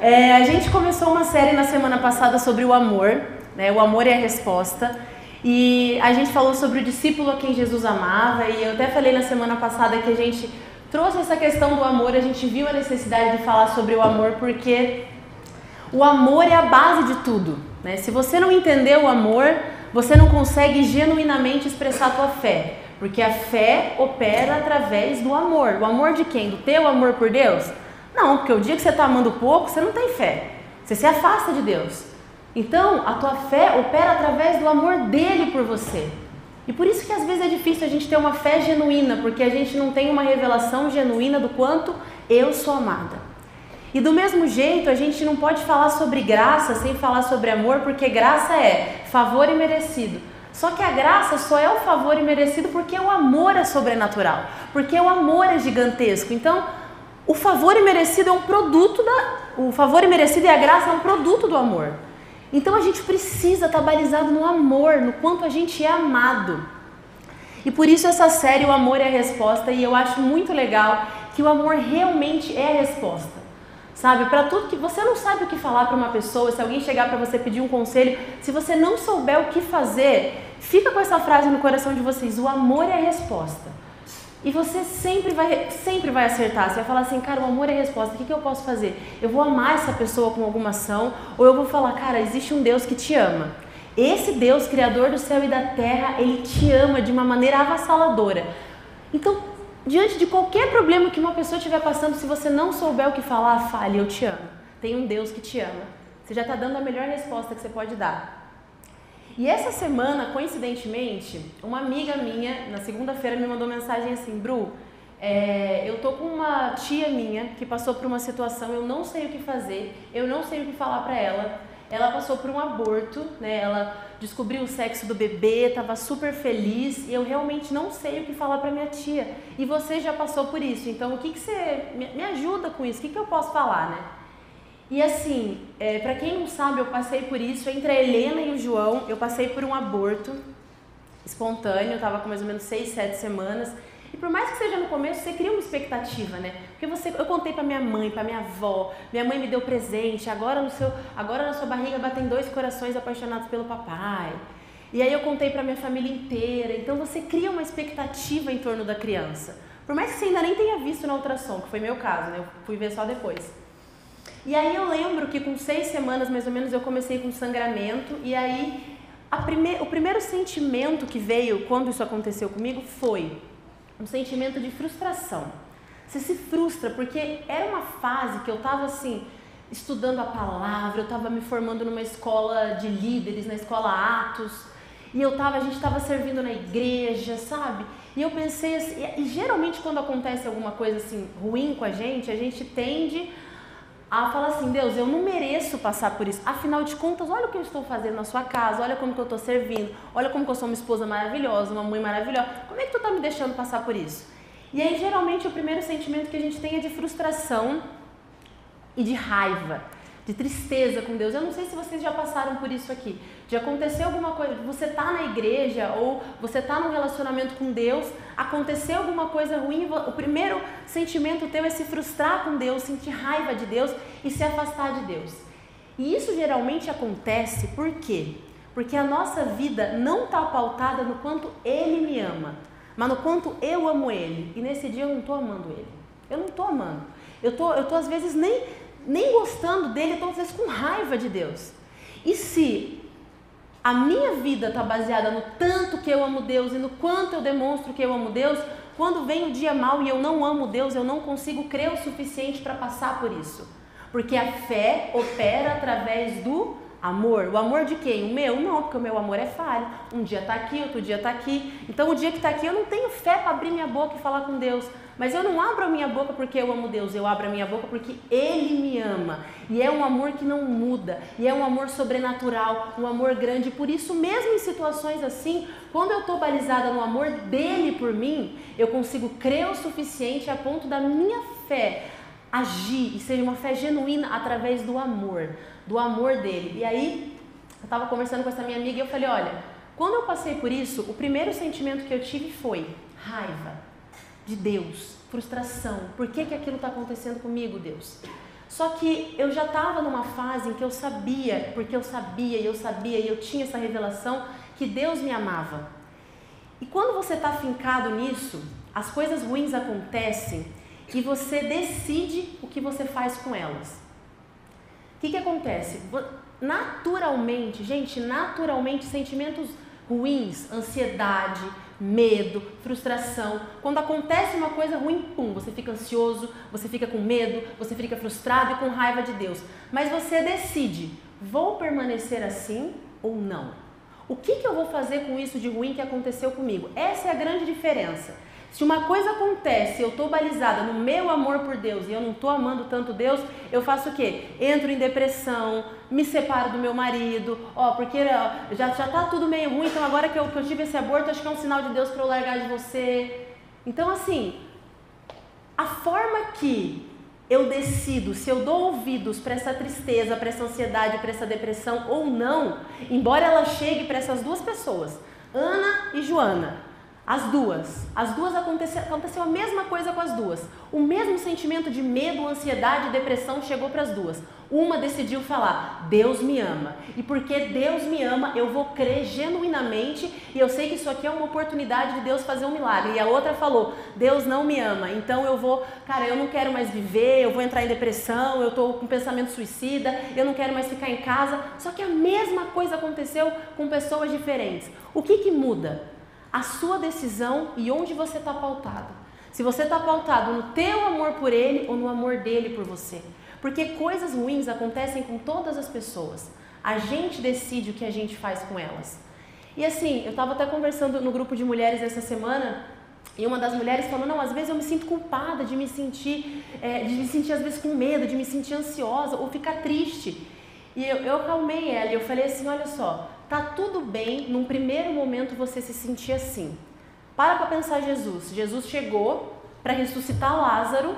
A gente começou uma série na semana passada sobre o amor, né? O amor é a resposta. E a gente falou sobre o discípulo a quem Jesus amava. E eu até falei na semana passada que a gente trouxe essa questão do amor. A gente viu a necessidade de falar sobre o amor porque o amor é a base de tudo, né? Se você não entender o amor, você não consegue genuinamente expressar a tua fé. Porque a fé opera através do amor. O amor de quem? Do teu amor por Deus? Não, porque o dia que você está amando pouco, você não tem fé. Você se afasta de Deus. Então, a tua fé opera através do amor dele por você. E por isso que às vezes é difícil a gente ter uma fé genuína, porque a gente não tem uma revelação genuína do quanto eu sou amada. E do mesmo jeito, a gente não pode falar sobre graça sem falar sobre amor, porque graça é favor imerecido. Só que a graça só é o favor imerecido porque o amor é sobrenatural, porque o amor é gigantesco. Então, o favor imerecido é um produto o favor imerecido e a graça é um produto do amor. Então a gente precisa estar balizado no amor, no quanto a gente é amado. E por isso essa série, o amor é a resposta, e eu acho muito legal que o amor realmente é a resposta. Sabe, para tudo que você não sabe o que falar para uma pessoa, se alguém chegar para você pedir um conselho, se você não souber o que fazer, fica com essa frase no coração de vocês: o amor é a resposta. E você sempre vai acertar. Você vai falar assim: cara, o amor é a resposta, o que eu posso fazer? Eu vou amar essa pessoa com alguma ação, ou eu vou falar: cara, existe um Deus que te ama. Esse Deus, criador do céu e da terra, ele te ama de uma maneira avassaladora. Então, diante de qualquer problema que uma pessoa estiver passando, se você não souber o que falar, fale: eu te amo. Tem um Deus que te ama. Você já está dando a melhor resposta que você pode dar. E essa semana, coincidentemente, uma amiga minha, na segunda-feira, me mandou mensagem assim: Bru, eu tô com uma tia minha que passou por uma situação, eu não sei o que fazer, eu não sei o que falar pra ela. Ela passou por um aborto, né? Ela descobriu o sexo do bebê, estava super feliz, e eu realmente não sei o que falar pra minha tia. E você já passou por isso, então o que você me ajuda com isso? O que eu posso falar, né? E assim, para quem não sabe, eu passei por isso, entre a Helena e o João, eu passei por um aborto espontâneo, eu estava com mais ou menos 6, 7 semanas, e por mais que seja no começo, você cria uma expectativa, né? Porque eu contei para minha mãe, para minha avó, minha mãe me deu presente, agora na sua barriga batem 2 corações apaixonados pelo papai. E aí eu contei para minha família inteira, então você cria uma expectativa em torno da criança. Por mais que você ainda nem tenha visto na ultrassom, que foi meu caso, né? Eu fui ver só depois. E aí eu lembro que com 6 semanas, mais ou menos, eu comecei com sangramento. E aí o primeiro sentimento que veio quando isso aconteceu comigo foi um sentimento de frustração. Você se frustra porque era uma fase que eu estava assim, estudando a palavra, eu estava me formando numa escola de líderes, na escola Atos. E a gente estava servindo na igreja, sabe? E eu pensei assim, e geralmente quando acontece alguma coisa assim ruim com a gente tende a falar assim: Deus, eu não mereço passar por isso. Afinal de contas, olha o que eu estou fazendo na sua casa, olha como que eu estou servindo, olha como que eu sou uma esposa maravilhosa, uma mãe maravilhosa. Como é que tu está me deixando passar por isso? E aí, geralmente, o primeiro sentimento que a gente tem é de frustração e de raiva, de tristeza com Deus. Eu não sei se vocês já passaram por isso aqui. De acontecer alguma coisa, você tá na igreja ou você tá num relacionamento com Deus, aconteceu alguma coisa ruim, o primeiro sentimento teu é se frustrar com Deus, sentir raiva de Deus e se afastar de Deus. E isso geralmente acontece por quê? Porque a nossa vida não está pautada no quanto Ele me ama, mas no quanto eu amo Ele. E nesse dia eu não estou amando Ele. Eu não estou amando. Eu tô às vezes nem gostando dele, então às vezes com raiva de Deus. E se a minha vida está baseada no tanto que eu amo Deus e no quanto eu demonstro que eu amo Deus, quando vem o dia mau e eu não amo Deus, eu não consigo crer o suficiente para passar por isso. Porque a fé opera através do amor. O amor de quem? O meu? Não, porque o meu amor é falho. Um dia está aqui, outro dia está aqui. Então o dia que está aqui eu não tenho fé para abrir minha boca e falar com Deus. Mas eu não abro a minha boca porque eu amo Deus, eu abro a minha boca porque Ele me ama. E é um amor que não muda, e é um amor sobrenatural, um amor grande. Por isso, mesmo em situações assim, quando eu estou balizada no amor dEle por mim, eu consigo crer o suficiente a ponto da minha fé agir e ser uma fé genuína através do amor dEle. E aí, eu estava conversando com essa minha amiga e eu falei: olha, quando eu passei por isso, o primeiro sentimento que eu tive foi raiva de Deus, frustração. Por que aquilo está acontecendo comigo, Deus? Só que eu já estava numa fase em que eu sabia, porque eu sabia e eu tinha essa revelação que Deus me amava. E quando você está fincado nisso, as coisas ruins acontecem e você decide o que você faz com elas. O que acontece? Naturalmente, gente, naturalmente sentimentos ruins, ansiedade, medo, frustração. Quando acontece uma coisa ruim, pum, você fica ansioso, você fica com medo, você fica frustrado e com raiva de Deus. Mas você decide, vou permanecer assim ou não? O que eu vou fazer com isso de ruim que aconteceu comigo? Essa é a grande diferença. Se uma coisa acontece, eu estou balizada no meu amor por Deus e eu não estou amando tanto Deus, eu faço o quê? Entro em depressão, me separo do meu marido, porque já está tudo meio ruim, então agora que eu tive esse aborto, acho que é um sinal de Deus para eu largar de você. Então assim, a forma que eu decido se eu dou ouvidos para essa tristeza, para essa ansiedade, para essa depressão ou não, embora ela chegue para essas duas pessoas, Ana e Joana, as duas aconteceu a mesma coisa com as duas. O mesmo sentimento de medo, ansiedade e depressão chegou para as duas. Uma decidiu falar, Deus me ama. E porque Deus me ama, eu vou crer genuinamente e eu sei que isso aqui é uma oportunidade de Deus fazer um milagre. E a outra falou, Deus não me ama, então eu não quero mais viver, eu vou entrar em depressão, eu estou com pensamento suicida, eu não quero mais ficar em casa. Só que a mesma coisa aconteceu com pessoas diferentes. O que muda? A sua decisão e onde você está pautado. Se você está pautado no teu amor por Ele ou no amor dele por você. Porque coisas ruins acontecem com todas as pessoas. A gente decide o que a gente faz com elas. E assim, eu estava até conversando no grupo de mulheres essa semana e uma das mulheres falou, não, às vezes eu me sinto culpada de me sentir às vezes com medo, de me sentir ansiosa ou ficar triste. E eu acalmei ela e eu falei assim, olha só, tá tudo bem num primeiro momento você se sentir assim. Para pensar Jesus. Jesus chegou para ressuscitar Lázaro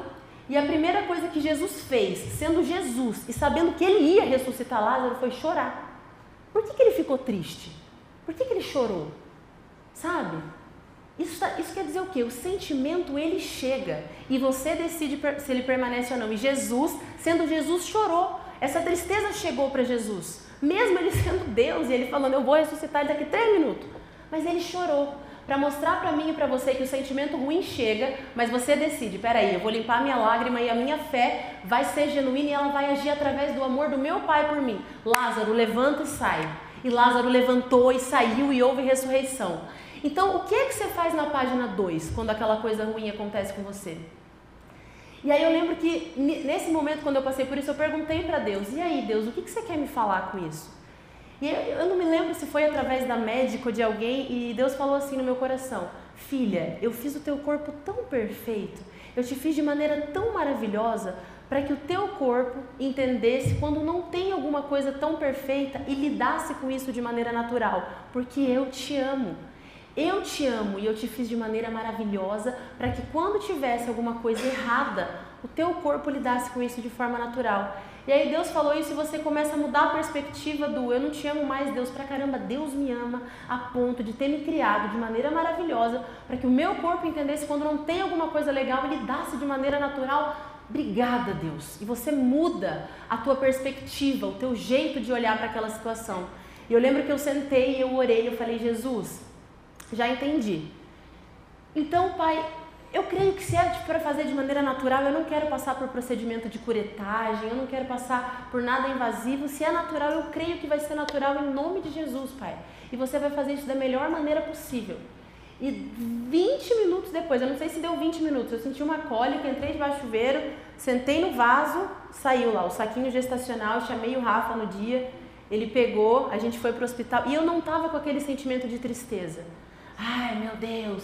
e a primeira coisa que Jesus fez, sendo Jesus e sabendo que ele ia ressuscitar Lázaro, foi chorar. Por que ele ficou triste? Por que ele chorou? Sabe? Isso quer dizer o quê? O sentimento ele chega e você decide se ele permanece ou não. E Jesus, sendo Jesus, chorou. Essa tristeza chegou para Jesus, mesmo ele sendo Deus e ele falando, eu vou ressuscitar ele daqui 3 minutos. Mas ele chorou, para mostrar para mim e para você que o sentimento ruim chega, mas você decide, peraí, eu vou limpar minha lágrima e a minha fé vai ser genuína e ela vai agir através do amor do meu Pai por mim. Lázaro, levanta e sai. E Lázaro levantou e saiu e houve ressurreição. Então, o que é que você faz na página 2, quando aquela coisa ruim acontece com você? E aí eu lembro que nesse momento, quando eu passei por isso, eu perguntei para Deus, e aí Deus, o que você quer me falar com isso? E eu não me lembro se foi através da médica ou de alguém, e Deus falou assim no meu coração, filha, eu fiz o teu corpo tão perfeito, eu te fiz de maneira tão maravilhosa, para que o teu corpo entendesse quando não tem alguma coisa tão perfeita e lidasse com isso de maneira natural, porque eu te amo. Eu te amo e eu te fiz de maneira maravilhosa para que quando tivesse alguma coisa errada, o teu corpo lidasse com isso de forma natural. E aí Deus falou isso e você começa a mudar a perspectiva do eu não te amo mais, Deus, pra caramba, Deus me ama a ponto de ter me criado de maneira maravilhosa para que o meu corpo entendesse quando não tem alguma coisa legal e lidasse de maneira natural. Obrigada, Deus. E você muda a tua perspectiva, o teu jeito de olhar para aquela situação. E eu lembro que eu sentei e eu orei, eu falei, Jesus, já entendi. Então, Pai, eu creio que se é para fazer de maneira natural, eu não quero passar por procedimento de curetagem, eu não quero passar por nada invasivo. Se é natural, eu creio que vai ser natural em nome de Jesus, Pai. E você vai fazer isso da melhor maneira possível. E 20 minutos depois, eu não sei se deu 20 minutos, eu senti uma cólica, entrei debaixo do chuveiro, sentei no vaso, saiu lá o saquinho gestacional, chamei o Rafa no dia, ele pegou, a gente foi para o hospital e eu não estava com aquele sentimento de tristeza. Ai, meu Deus.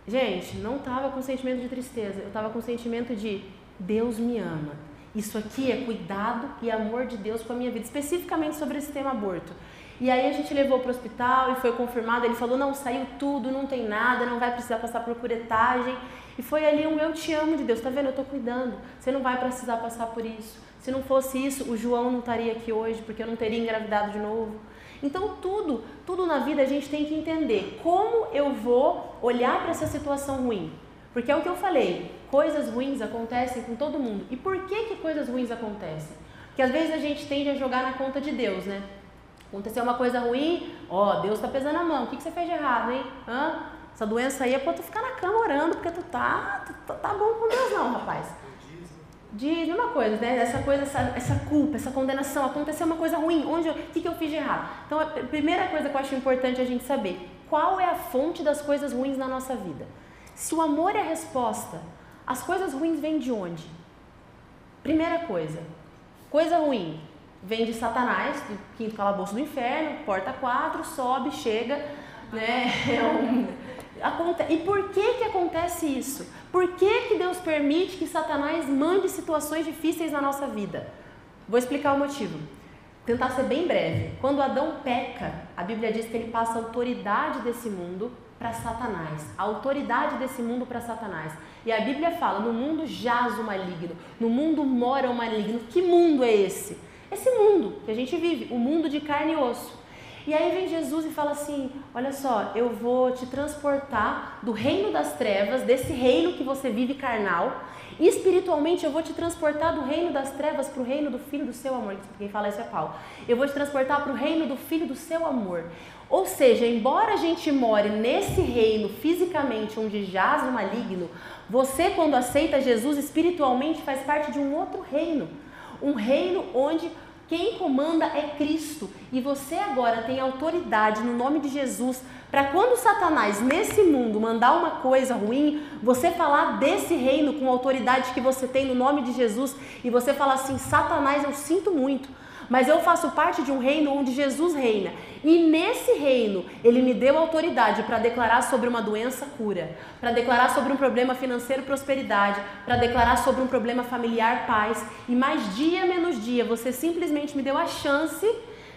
Gente, não estava com sentimento de tristeza. Eu estava com sentimento de Deus me ama. Isso aqui é cuidado e amor de Deus com a minha vida. Especificamente sobre esse tema aborto. E aí a gente levou para o hospital e foi confirmado. Ele falou, não, saiu tudo, não tem nada, não vai precisar passar por curetagem. E foi ali um eu te amo de Deus. Tá vendo? Eu estou cuidando. Você não vai precisar passar por isso. Se não fosse isso, o João não estaria aqui hoje, porque eu não teria engravidado de novo. Então tudo na vida a gente tem que entender como eu vou olhar para essa situação ruim. Porque é o que eu falei, coisas ruins acontecem com todo mundo. E por que coisas ruins acontecem? Porque às vezes a gente tende a jogar na conta de Deus, né? Aconteceu uma coisa ruim, ó, Deus tá pesando a mão, o que você fez de errado, hein? Essa doença aí é pra tu ficar na cama orando, porque tu tá bom com Deus não, rapaz. Diz uma coisa, né? Essa culpa, essa condenação, aconteceu uma coisa ruim, o que eu fiz de errado? Então a primeira coisa que eu acho importante a gente saber, qual é a fonte das coisas ruins na nossa vida? Se o amor é a resposta, as coisas ruins vêm de onde? Primeira coisa ruim, vem de Satanás, do quinto calabouço do inferno, porta 4, sobe, chega, né? E por que acontece isso? Por que Deus permite que Satanás mande situações difíceis na nossa vida? Vou explicar o motivo. Tentar ser bem breve. Quando Adão peca, a Bíblia diz que ele passa a autoridade desse mundo para Satanás. A autoridade desse mundo para Satanás. E a Bíblia fala, no mundo jaz o maligno, no mundo mora o maligno. Que mundo é esse? Esse mundo que a gente vive, o mundo de carne e osso. E aí vem Jesus e fala assim, olha só, eu vou te transportar do reino das trevas, desse reino que você vive carnal, e espiritualmente eu vou te transportar do reino das trevas para o reino do Filho do seu amor. Quem fala isso é Paulo. Eu vou te transportar para o reino do Filho do seu amor. Ou seja, embora a gente more nesse reino fisicamente onde jaz o maligno, você quando aceita Jesus espiritualmente faz parte de um outro reino. Um reino onde quem comanda é Cristo. E você agora tem autoridade no nome de Jesus para quando Satanás nesse mundo mandar uma coisa ruim, você falar desse reino com a autoridade que você tem no nome de Jesus e você falar assim, Satanás, eu sinto muito, mas eu faço parte de um reino onde Jesus reina. E nesse reino, ele me deu autoridade para declarar sobre uma doença cura, para declarar sobre um problema financeiro prosperidade, para declarar sobre um problema familiar paz. E mais dia menos dia, você simplesmente me deu a chance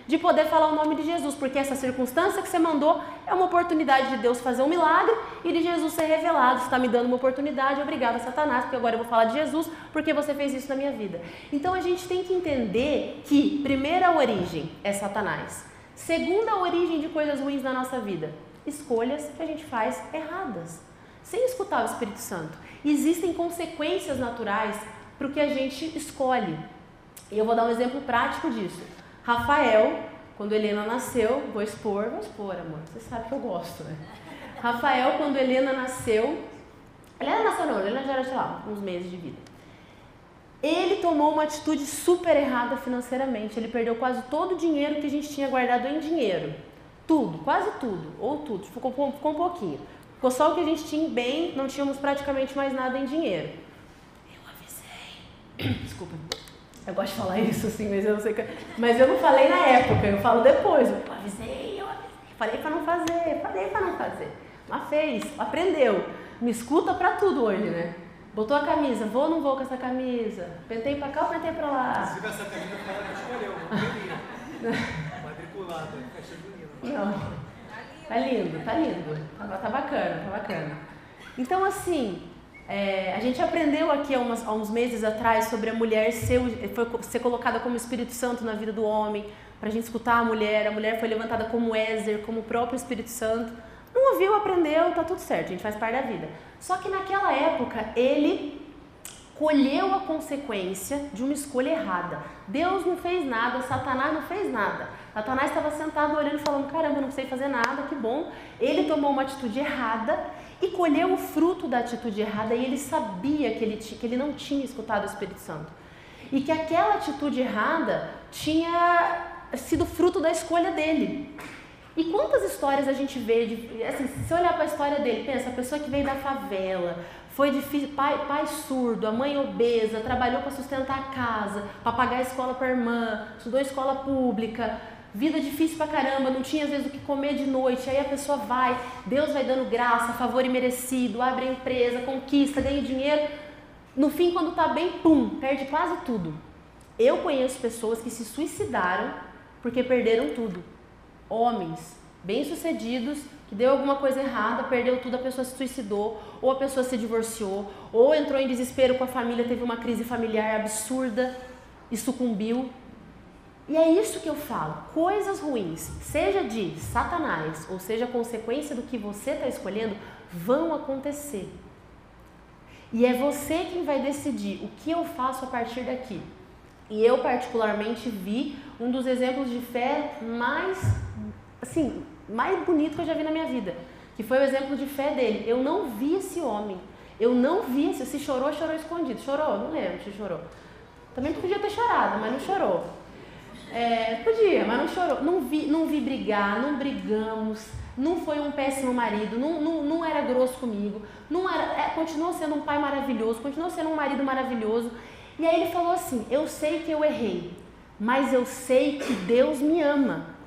de poder falar o nome de Jesus, porque essa circunstância que você mandou é uma oportunidade de Deus fazer um milagre e de Jesus ser revelado. Você está me dando uma oportunidade, obrigada Satanás, porque agora eu vou falar de Jesus, porque você fez isso na minha vida. Então a gente tem que entender que primeira origem é Satanás, segunda origem de coisas ruins na nossa vida, escolhas que a gente faz erradas, sem escutar o Espírito Santo. Existem consequências naturais para o que a gente escolhe, e eu vou dar um exemplo prático disso. Rafael, quando Helena nasceu, vou expor, amor, você sabe que eu gosto, né? Rafael, quando Helena nasceu, Helena já era, sei lá, uns meses de vida. Ele tomou uma atitude super errada financeiramente, ele perdeu quase todo o dinheiro que a gente tinha guardado em dinheiro. Tudo, quase tudo, ou tudo, ficou um pouquinho. Ficou só o que a gente tinha em bem, não tínhamos praticamente mais nada em dinheiro. Eu avisei, desculpa. Eu gosto de falar isso assim, mas eu não sei que... Mas eu não falei na época, eu falo depois. Eu avisei. Falei pra não fazer. Mas fez, aprendeu. Me escuta pra tudo hoje, né? Botou a camisa, vou ou não vou com essa camisa? Pentei pra cá ou pentei pra lá? Se essa camisa foi ela que escolheu, uma quadriculada, festa junina. Não. Tá lindo. Tá bacana. Então assim... a gente aprendeu aqui há uns meses atrás sobre a mulher ser colocada como Espírito Santo na vida do homem, para a gente escutar a mulher foi levantada como Ézer, como o próprio Espírito Santo. Não ouviu, aprendeu, tá tudo certo, a gente faz parte da vida. Só que naquela época ele colheu a consequência de uma escolha errada. Deus não fez nada, Satanás não fez nada. Satanás estava sentado olhando e falando, caramba, não sei fazer nada, que bom. Ele tomou uma atitude errada e colheu o fruto da atitude errada e ele sabia que ele não tinha escutado o Espírito Santo. E que aquela atitude errada tinha sido fruto da escolha dele. E quantas histórias a gente vê, assim, se você olhar para a história dele, pensa, a pessoa que veio da favela, foi difícil, pai surdo, a mãe obesa, trabalhou para sustentar a casa, para pagar a escola para a irmã, estudou escola pública, vida difícil pra caramba, não tinha às vezes o que comer de noite, aí a pessoa vai, Deus vai dando graça, favor imerecido, abre a empresa, conquista, ganha dinheiro, no fim quando tá bem, pum, perde quase tudo. Eu conheço pessoas que se suicidaram porque perderam tudo. Homens bem-sucedidos, que deu alguma coisa errada, perdeu tudo, a pessoa se suicidou, ou a pessoa se divorciou, ou entrou em desespero com a família, teve uma crise familiar absurda e sucumbiu. E é isso que eu falo, coisas ruins, seja de Satanás, ou seja consequência do que você está escolhendo, vão acontecer. E é você quem vai decidir o que eu faço a partir daqui. E eu particularmente vi um dos exemplos de fé mais bonito que eu já vi na minha vida, que foi o exemplo de fé dele. Eu não vi esse homem, se chorou escondido. Chorou? Não lembro se chorou. Também podia ter chorado, mas não chorou. Podia, mas não chorou. Não vi brigar, não brigamos, não foi um péssimo marido, não era grosso comigo, continuou sendo um pai maravilhoso, continuou sendo um marido maravilhoso. E aí ele falou assim, eu sei que eu errei, mas eu sei que Deus me ama.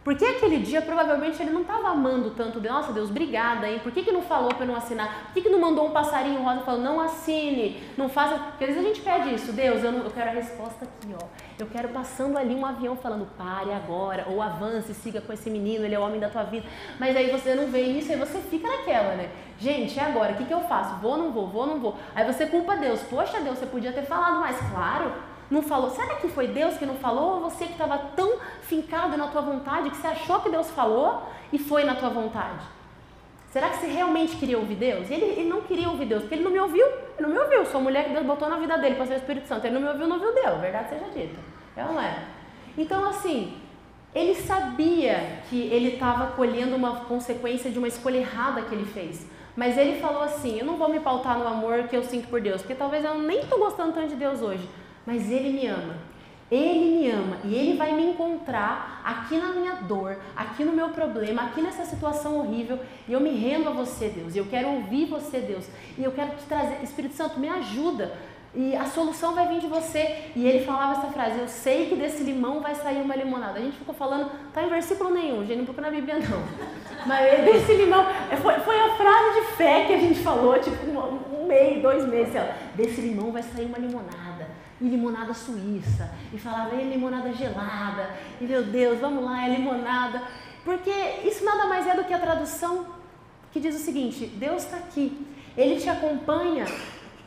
Porque aquele dia, provavelmente, ele não estava amando tanto Deus. Nossa, Deus, obrigada, hein? Por que não falou para eu não assinar? Por que não mandou um passarinho rosa e falou, não assine, não faça... Porque às vezes a gente pede isso, Deus, eu quero a resposta aqui, ó. Eu quero passando ali um avião falando, pare agora, ou avance, siga com esse menino, ele é o homem da tua vida. Mas aí você não vê isso, aí você fica naquela, né? Gente, e agora? O que eu faço? Vou, não vou? Aí você culpa Deus. Poxa, Deus, você podia ter falado mais, claro. Não falou. Será que foi Deus que não falou? Ou você que estava tão fincado na tua vontade que você achou que Deus falou e foi na tua vontade? Será que você realmente queria ouvir Deus? E ele não queria ouvir Deus, porque ele não me ouviu. Ele não me ouviu. Sou a mulher que Deus botou na vida dele para ser o Espírito Santo. Ele não me ouviu, não ouviu Deus. Verdade seja dita. É ou não é? Então, assim, ele sabia que ele estava colhendo uma consequência de uma escolha errada que ele fez. Mas ele falou assim, eu não vou me pautar no amor que eu sinto por Deus, porque talvez eu nem estou gostando tanto de Deus hoje. Mas Ele me ama e Ele vai me encontrar aqui na minha dor, aqui no meu problema, aqui nessa situação horrível e eu me rendo a você, Deus, e eu quero ouvir você, Deus, e eu quero te trazer, Espírito Santo, me ajuda e a solução vai vir de você. E ele falava essa frase, eu sei que desse limão vai sair uma limonada. A gente ficou falando, tá em versículo nenhum, gente, não procura na Bíblia não, mas desse limão, foi a frase de fé que a gente falou, tipo um mês, 2 meses, ó, desse limão vai sair uma limonada. E limonada suíça, e falava, é limonada gelada, e meu Deus, vamos lá, é limonada, porque isso nada mais é do que a tradução que diz o seguinte, Deus está aqui, Ele te acompanha,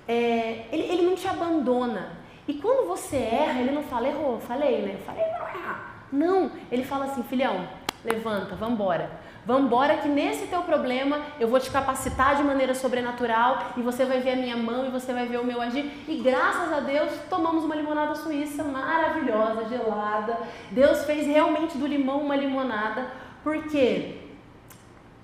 ele não te abandona, e quando você erra, Ele não fala, errou, falei para não errar, não, Ele fala assim, filhão, levanta, vambora que nesse teu problema eu vou te capacitar de maneira sobrenatural e você vai ver a minha mão e você vai ver o meu agir. E graças a Deus tomamos uma limonada suíça maravilhosa, gelada. Deus fez realmente do limão uma limonada, porque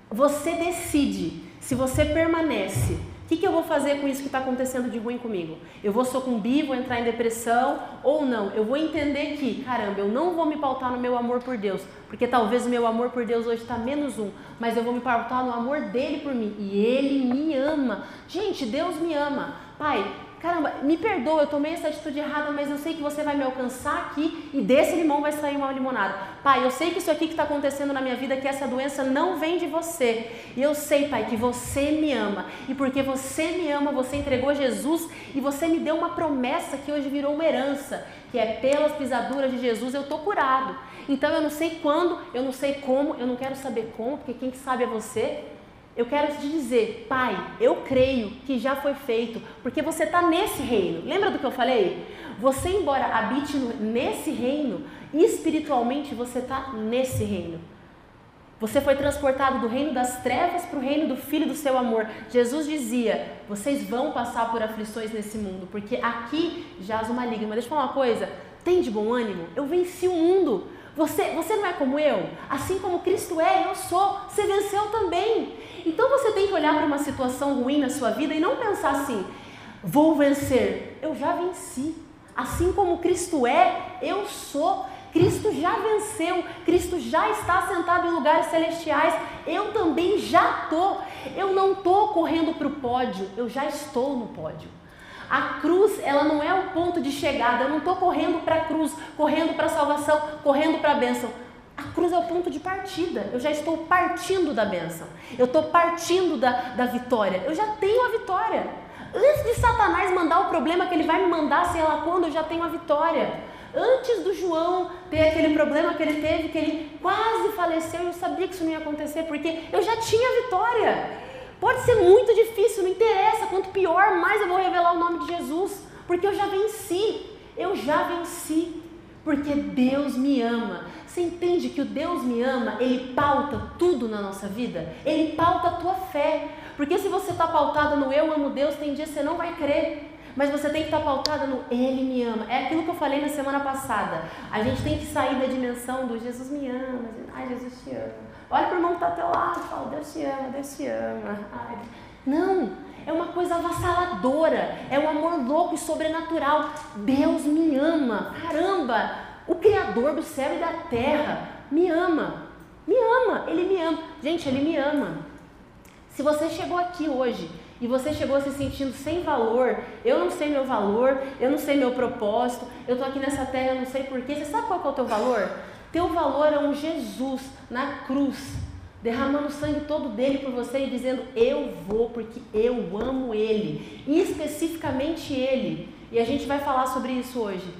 você decide se você permanece. O que eu vou fazer com isso que está acontecendo de ruim comigo? Eu vou sucumbir, vou entrar em depressão ou não? Eu vou entender que, caramba, eu não vou me pautar no meu amor por Deus, porque talvez o meu amor por Deus hoje está -1, mas eu vou me pautar no amor dele por mim e ele me ama. Gente, Deus me ama. Pai, caramba, me perdoa, eu tomei essa atitude errada, mas eu sei que você vai me alcançar aqui e desse limão vai sair uma limonada. Pai, eu sei que isso aqui que está acontecendo na minha vida, que essa doença não vem de você. E eu sei, Pai, que você me ama. E porque você me ama, você entregou Jesus e você me deu uma promessa que hoje virou uma herança, que é pelas pisaduras de Jesus eu estou curado. Então eu não sei quando, eu não sei como, eu não quero saber como, porque quem sabe é você. Eu quero te dizer, Pai, eu creio que já foi feito, porque você está nesse reino. Lembra do que eu falei? Você, embora habite nesse reino, espiritualmente você está nesse reino. Você foi transportado do reino das trevas para o reino do Filho do seu amor. Jesus dizia, vocês vão passar por aflições nesse mundo, porque aqui jaz o maligno. Mas deixa eu falar uma coisa, tem de bom ânimo? Eu venci o mundo. Você não é como eu? Assim como Cristo é, eu sou. Você venceu também. Então você tem que olhar para uma situação ruim na sua vida e não pensar assim, vou vencer. Eu já venci. Assim como Cristo é, eu sou. Cristo já venceu. Cristo já está sentado em lugares celestiais. Eu também já estou. Eu não estou correndo para o pódio, eu já estou no pódio. A cruz, ela não é o ponto de chegada. Eu não estou correndo para a cruz, correndo para a salvação, correndo para a bênção. A cruz é o ponto de partida. Eu já estou partindo da bênção. Eu estou partindo da vitória. Eu já tenho a vitória. Antes de Satanás mandar o problema que ele vai me mandar, sei lá quando, eu já tenho a vitória. Antes do João ter aquele problema que ele teve, que ele quase faleceu, eu sabia que isso não ia acontecer, porque eu já tinha a vitória. Pode ser muito difícil, não interessa, quanto pior, mais eu vou revelar o nome de Jesus, porque eu já venci, Porque Deus me ama. Você entende que o Deus me ama, Ele pauta tudo na nossa vida? Ele pauta a tua fé. Porque se você está pautada no eu amo Deus, tem dia que você não vai crer. Mas você tem que estar pautada no Ele me ama. É aquilo que eu falei na semana passada. A gente tem que sair da dimensão do Jesus me ama. Ai, Jesus te ama. Olha para o irmão que está ao teu lado e fala, Deus te ama, Deus te ama. Ai. Não, é uma coisa avassaladora. É um amor louco e sobrenatural. Deus me ama. Caramba, o Criador do céu e da terra me ama. Me ama, Ele me ama. Gente, Ele me ama. Se você chegou aqui hoje e você chegou se sentindo sem valor, eu não sei meu valor, eu não sei meu propósito, eu estou aqui nessa terra, eu não sei porquê. Você sabe qual é o teu valor? Teu valor é um Jesus na cruz, derramando o sangue todo dele por você e dizendo, eu vou porque eu amo Ele, e especificamente Ele. E a gente vai falar sobre isso hoje.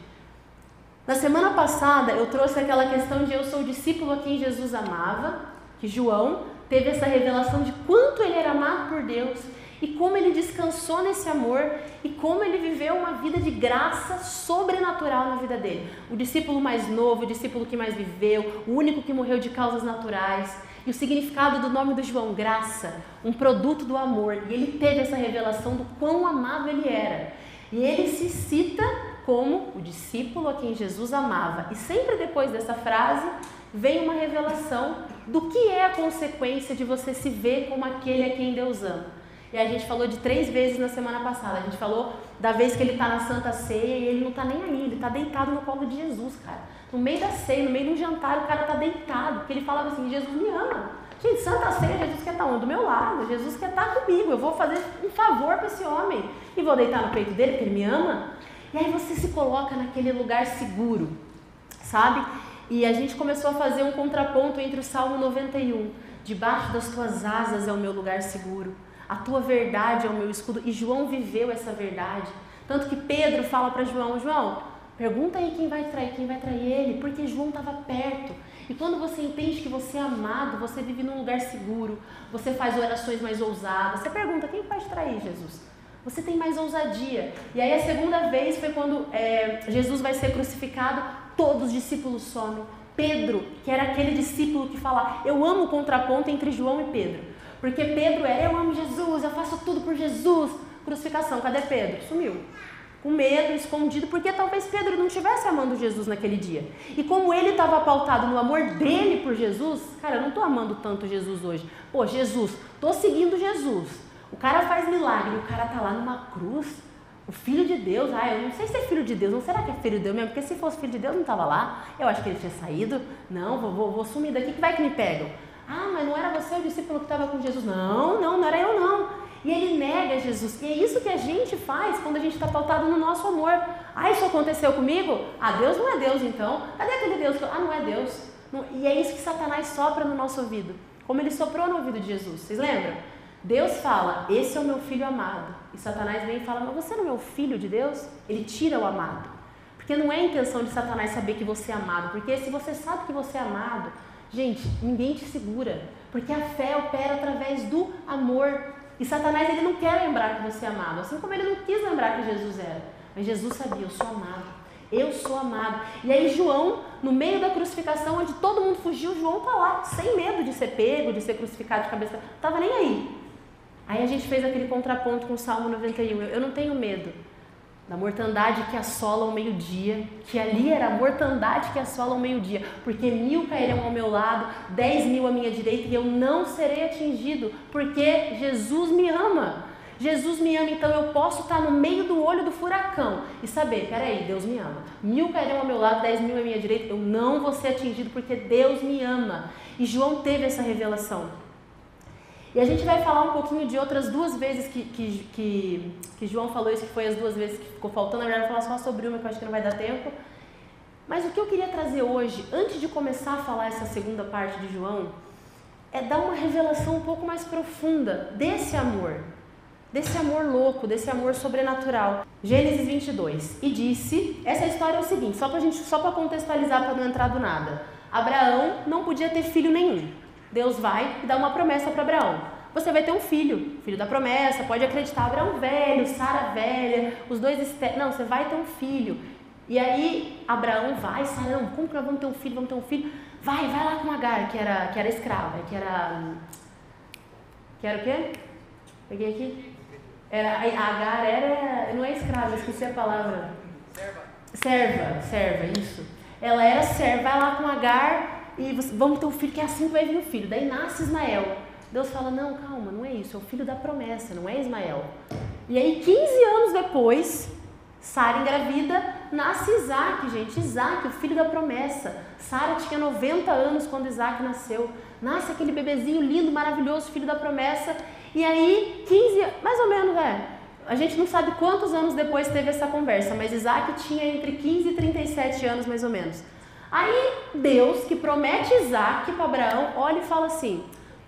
Na semana passada eu trouxe aquela questão de eu sou o discípulo a quem Jesus amava, que João teve essa revelação de quanto ele era amado por Deus e como ele descansou nesse amor e como ele viveu uma vida de graça sobrenatural na vida dele. O discípulo mais novo, o discípulo que mais viveu, o único que morreu de causas naturais. E o significado do nome do João, graça, um produto do amor. E ele teve essa revelação do quão amado ele era. E ele se cita como o discípulo a quem Jesus amava. E sempre depois dessa frase vem uma revelação do que é a consequência de você se ver como aquele a quem Deus ama. E a gente falou de 3 vezes na semana passada. A gente falou da vez que ele está na Santa Ceia e ele não está nem aí, ele está deitado no colo de Jesus, cara. No meio da ceia, no meio de um jantar, o cara está deitado, porque ele falava assim, Jesus me ama. Gente, Santa Ceia, Jesus quer estar onde? Do meu lado, Jesus quer estar comigo, eu vou fazer um favor para esse homem e vou deitar no peito dele porque ele me ama. E aí você se coloca naquele lugar seguro, sabe? E a gente começou a fazer um contraponto entre o Salmo 91, debaixo das tuas asas é o meu lugar seguro, a tua verdade é o meu escudo, e João viveu essa verdade, tanto que Pedro fala para João, João, pergunta aí quem vai trair ele, porque João estava perto. E quando você entende que você é amado, você vive num lugar seguro, você faz orações mais ousadas, você pergunta, quem vai te trair, Jesus? Você tem mais ousadia. E aí a segunda vez foi quando Jesus vai ser crucificado, todos os discípulos somem. Pedro, que era aquele discípulo que fala, eu amo o contraponto entre João e Pedro. Porque Pedro eu amo Jesus, eu faço tudo por Jesus. Crucificação, cadê Pedro? Sumiu. Com medo, escondido, porque talvez Pedro não estivesse amando Jesus naquele dia. E como ele estava pautado no amor dele por Jesus, cara, eu não estou amando tanto Jesus hoje. Pô, Jesus, estou seguindo Jesus. O cara faz milagre, o cara está lá numa cruz, o Filho de Deus, eu não sei se é Filho de Deus, não será que é Filho de Deus mesmo? Porque se fosse Filho de Deus não estava lá, eu acho que ele tinha saído, não, vou sumir daqui, que vai que me pegam. Mas não era você o discípulo que estava com Jesus? Não era eu não. E ele nega Jesus, e é isso que a gente faz quando a gente está pautado no nosso amor. Isso aconteceu comigo? Deus não é Deus então, cadê aquele Deus? Não é Deus. E é isso que Satanás sopra no nosso ouvido, como ele soprou no ouvido de Jesus, vocês lembram? Deus fala, esse é o meu filho amado. E Satanás vem e fala, mas você não é o filho de Deus? Ele tira o amado. Porque não é a intenção de Satanás saber que você é amado. Porque se você sabe que você é amado, gente, ninguém te segura. Porque a fé opera através do amor. E Satanás, ele não quer lembrar que você é amado. Assim como ele não quis lembrar que Jesus era. Mas Jesus sabia, eu sou amado. Eu sou amado. E aí João, no meio da crucificação, onde todo mundo fugiu, João está lá, sem medo de ser pego, de ser crucificado de cabeça. Não estava nem aí. Aí a gente fez aquele contraponto com o Salmo 91. Eu não tenho medo da mortandade que assola ao meio-dia, que ali era a mortandade que assola ao meio-dia, porque 1000 cairão ao meu lado, 10.000 à minha direita, e eu não serei atingido, porque Jesus me ama. Jesus me ama, então eu posso estar no meio do olho do furacão e saber, peraí, Deus me ama. 1000 cairão ao meu lado, 10.000 à minha direita, eu não vou ser atingido, porque Deus me ama. E João teve essa revelação. E a gente vai falar um pouquinho de outras 2 vezes que João falou isso, que foi as 2 vezes que ficou faltando. Na verdade, eu vou falar só sobre uma, que eu acho que não vai dar tempo. Mas o que eu queria trazer hoje, antes de começar a falar essa segunda parte de João, é dar uma revelação um pouco mais profunda desse amor louco, desse amor sobrenatural. Gênesis 22. E disse, essa história é o seguinte, só para contextualizar, para não entrar do nada. Abraão não podia ter filho nenhum. Deus vai e dá uma promessa para Abraão. Você vai ter um filho da promessa, pode acreditar. Abraão velho, Sara velha, os dois não, você vai ter um filho. E aí Abraão vai, Sara, não, como que nós vamos ter um filho, vamos ter um filho? Vai lá com Agar, que era escrava, que era o quê? Peguei aqui. Agar não é escrava, esqueci a palavra. Serva, isso. Ela era serva, vai lá com Agar e vamos ter um filho, que é assim que vai vir o filho. Daí nasce Ismael. Deus fala, não, calma, não é isso, é o filho da promessa, não é Ismael. E aí 15 anos depois, Sara engravida, nasce Isaac, gente. Isaac, o filho da promessa. Sara tinha 90 anos quando Isaac nasceu. Nasce aquele bebezinho lindo, maravilhoso, filho da promessa. E aí, 15, mais ou menos, a gente não sabe quantos anos depois teve essa conversa, mas Isaac tinha entre 15 e 37 anos, mais ou menos. Aí, Deus, que promete Isaac para Abraão, olha e fala assim,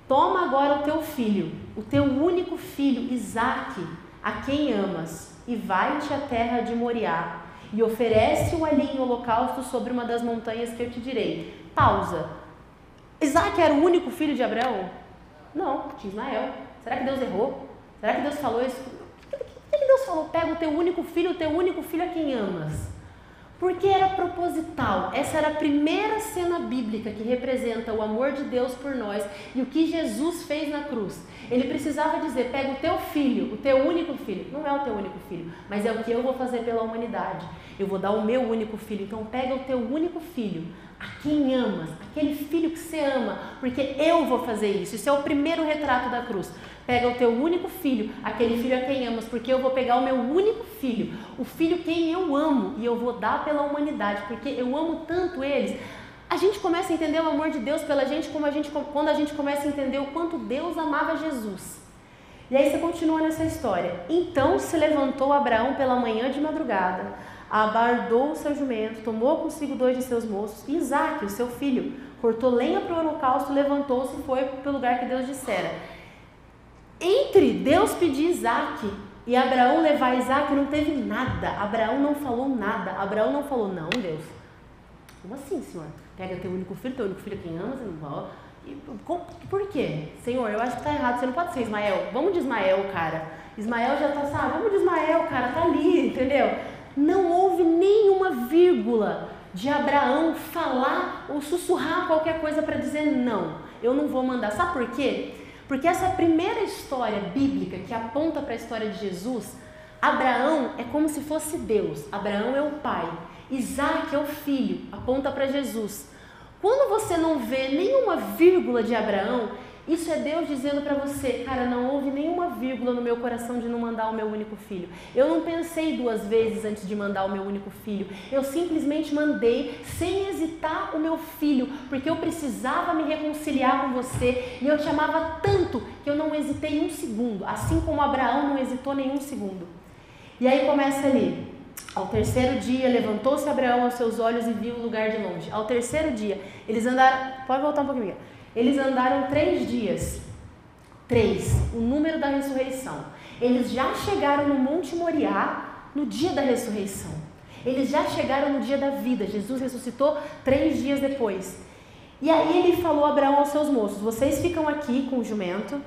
toma agora o teu filho, o teu único filho, Isaac, a quem amas, e vai-te à terra de Moriá, e oferece-o ali em holocausto sobre uma das montanhas que eu te direi. Pausa. Isaac era o único filho de Abraão? Não, tinha Ismael. Será que Deus errou? Será que Deus falou isso? O que Deus falou? Pega o teu único filho a quem amas. Porque era proposital. Essa era a primeira cena bíblica que representa o amor de Deus por nós e o que Jesus fez na cruz. Ele precisava dizer, pega o teu filho, o teu único filho. Não é o teu único filho, mas é o que eu vou fazer pela humanidade. Eu vou dar o meu único filho. Então pega o teu único filho, a quem amas, aquele filho que você ama, porque eu vou fazer isso. Isso é o primeiro retrato da cruz. Pega o teu único filho, aquele filho a quem amas, porque eu vou pegar o meu único filho, o filho quem eu amo, e eu vou dar pela humanidade, porque eu amo tanto eles. A gente começa a entender o amor de Deus pela gente, quando a gente começa a entender o quanto Deus amava Jesus. E aí você continua nessa história. Então se levantou Abraão pela manhã de madrugada, abardou o seu jumento, tomou consigo 2 de seus moços, e Isaque, o seu filho, cortou lenha para o holocausto, levantou-se e foi para o lugar que Deus dissera. Entre Deus pedir Isaque e Abraão levar Isaque, não teve nada. Abraão não falou nada. Abraão não falou, não, Deus. Como assim, Senhor? Pega teu único filho a quem ama, você não fala. Por quê? Senhor, eu acho que está errado, você não pode ser Ismael. Vamos de Ismael, cara. Ismael já está, sabe? Vamos de Ismael, cara, tá ali, entendeu? Não houve nenhuma vírgula de Abraão falar ou sussurrar qualquer coisa para dizer não, eu não vou mandar. Sabe por quê? Porque essa primeira história bíblica que aponta para a história de Jesus, Abraão é como se fosse Deus. Abraão é o pai. Isaac é o filho, aponta para Jesus. Quando você não vê nenhuma vírgula de Abraão, isso é Deus dizendo para você, cara, não houve nenhuma vírgula no meu coração de não mandar o meu único filho. Eu não pensei 2 vezes antes de mandar o meu único filho. Eu simplesmente mandei, sem hesitar, o meu filho, porque eu precisava me reconciliar com você e eu te amava tanto que eu não hesitei 1 segundo, assim como Abraão não hesitou nem 1 segundo. E aí começa ali. Ao 3º dia, levantou-se Abraão aos seus olhos e viu o lugar de longe. Ao 3º dia, eles andaram... Pode voltar um pouquinho, amiga. Eles andaram 3 dias. 3, o número da ressurreição. Eles já chegaram no Monte Moriá no dia da ressurreição. Eles já chegaram no dia da vida. Jesus ressuscitou 3 dias depois. E aí ele falou a Abraão aos seus moços, vocês ficam aqui com o jumento,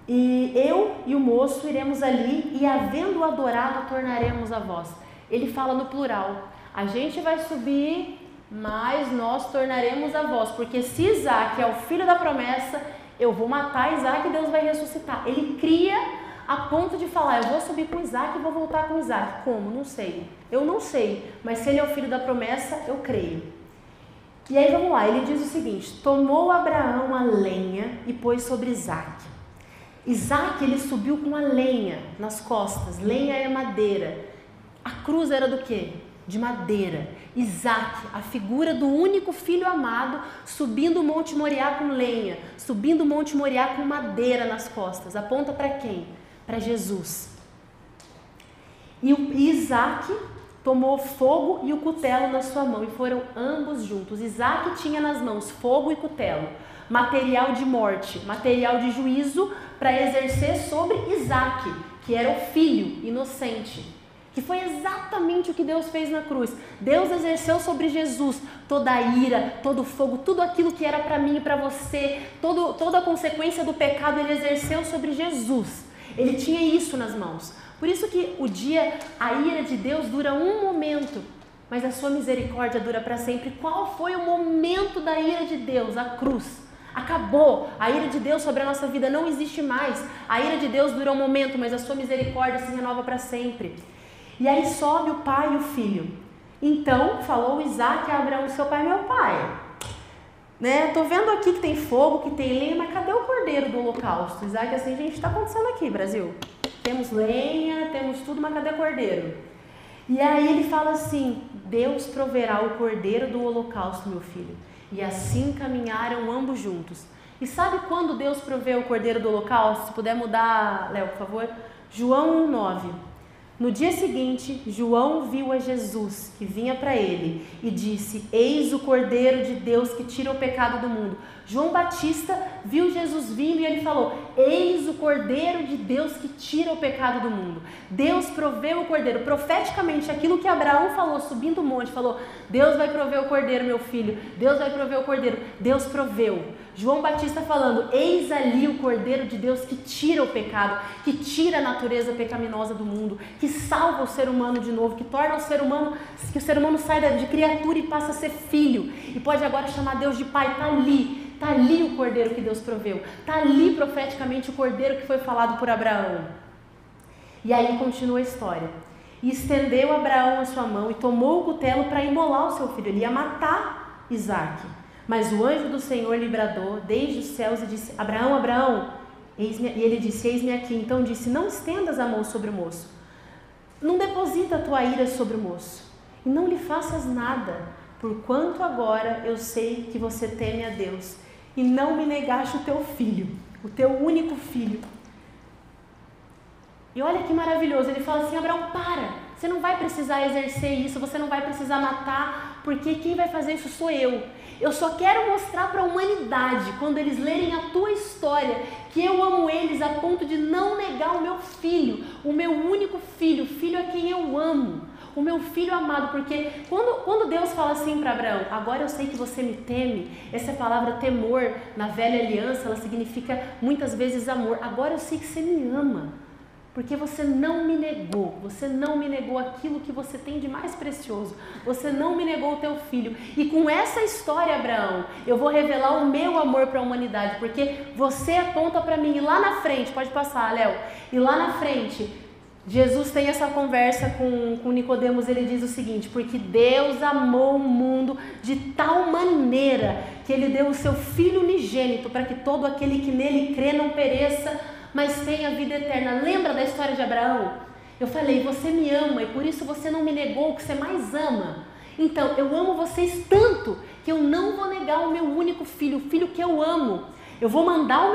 e eu e o moço iremos ali, e havendo adorado, tornaremos a vós. Ele fala no plural. A gente vai subir, mas nós tornaremos a vós. Porque se Isaac é o filho da promessa, eu vou matar Isaac e Deus vai ressuscitar. Ele cria a ponto de falar, eu vou subir com Isaac e vou voltar com Isaac. Como? Não sei. Eu não sei. Mas se ele é o filho da promessa, eu creio. E aí vamos lá, ele diz o seguinte, tomou Abraão a lenha e pôs sobre Isaac. Isaac, ele subiu com a lenha nas costas. Lenha é madeira. A cruz era do quê? De madeira. Isaac, a figura do único filho amado, subindo o Monte Moriá com lenha, subindo o Monte Moriá com madeira nas costas. Aponta para quem? Para Jesus. E Isaac tomou fogo e o cutelo na sua mão, e foram ambos juntos. Isaac tinha nas mãos fogo e cutelo, material de morte, material de juízo para exercer sobre Isaac, que era o filho inocente, que foi exatamente o que Deus fez na cruz. Deus exerceu sobre Jesus toda a ira, todo o fogo, tudo aquilo que era para mim e para você, toda a consequência do pecado ele exerceu sobre Jesus. Ele tinha isso nas mãos. Por isso que a ira de Deus dura um momento, mas a sua misericórdia dura para sempre. Qual foi o momento da ira de Deus? A cruz. Acabou. A ira de Deus sobre a nossa vida não existe mais. A ira de Deus dura um momento, mas a sua misericórdia se renova para sempre. E aí sobe o pai e o filho. Então falou Isaac a Abraão: seu pai é meu pai. Né? Tô vendo aqui que tem fogo, que tem lenha, mas cadê o cordeiro do holocausto? Isaac assim: gente, está acontecendo aqui, Brasil? Temos lenha, temos tudo, mas cadê o cordeiro? E aí ele fala assim: Deus proverá o cordeiro do holocausto, meu filho. E assim caminharam ambos juntos. E sabe quando Deus proveu o cordeiro do holocausto? Se puder mudar, Léo, por favor. João 1,9. No dia seguinte, João viu a Jesus que vinha para ele e disse: eis o cordeiro de Deus que tira o pecado do mundo. João Batista viu Jesus vindo e ele falou: eis o cordeiro de Deus que tira o pecado do mundo. Deus proveu o cordeiro. Profeticamente, aquilo que Abraão falou subindo o monte, falou: Deus vai prover o cordeiro, meu filho. Deus vai prover o cordeiro. Deus proveu. João Batista falando: eis ali o cordeiro de Deus que tira o pecado, que tira a natureza pecaminosa do mundo, que salva o ser humano de novo, que torna o ser humano, que o ser humano sai de criatura e passa a ser filho, e pode agora chamar Deus de pai. Está ali o cordeiro que Deus proveu, está ali profeticamente o cordeiro que foi falado por Abraão. E aí continua a história. E estendeu Abraão a sua mão e tomou o cutelo para imolar o seu filho. Ele ia matar Isaac. Mas o anjo do Senhor lhe bradou desde os céus e disse: Abraão, Abraão, eis-me. E ele disse: eis-me aqui. Então disse: não estendas a mão sobre o moço, não deposita a tua ira sobre o moço, e não lhe faças nada, porquanto agora eu sei que você teme a Deus, e não me negaste o teu filho, o teu único filho. E olha que maravilhoso, ele fala assim: Abraão, você não vai precisar exercer isso, você não vai precisar matar, porque quem vai fazer isso sou eu. Eu só quero mostrar para a humanidade, quando eles lerem a tua história, que eu amo eles a ponto de não negar o meu filho, o meu único filho, o filho a quem eu amo, o meu filho amado. Porque quando Deus fala assim para Abraão: agora eu sei que você me teme, essa palavra temor na velha aliança, ela significa muitas vezes amor. Agora eu sei que você me ama, porque você não me negou aquilo que você tem de mais precioso, você não me negou o teu filho. E com essa história, Abraão, eu vou revelar o meu amor para a humanidade, porque você aponta para mim. E lá na frente, pode passar, Léo, e lá na frente, Jesus tem essa conversa com Nicodemos. Ele diz o seguinte: porque Deus amou o mundo de tal maneira que ele deu o seu Filho unigênito, para que todo aquele que nele crê não pereça, mas tenha vida eterna. Lembra da história de Abraão? Eu falei: você me ama e por isso você não me negou o que você mais ama. Então, eu amo vocês tanto que eu não vou negar o meu único filho, o filho que eu amo. Eu vou mandar o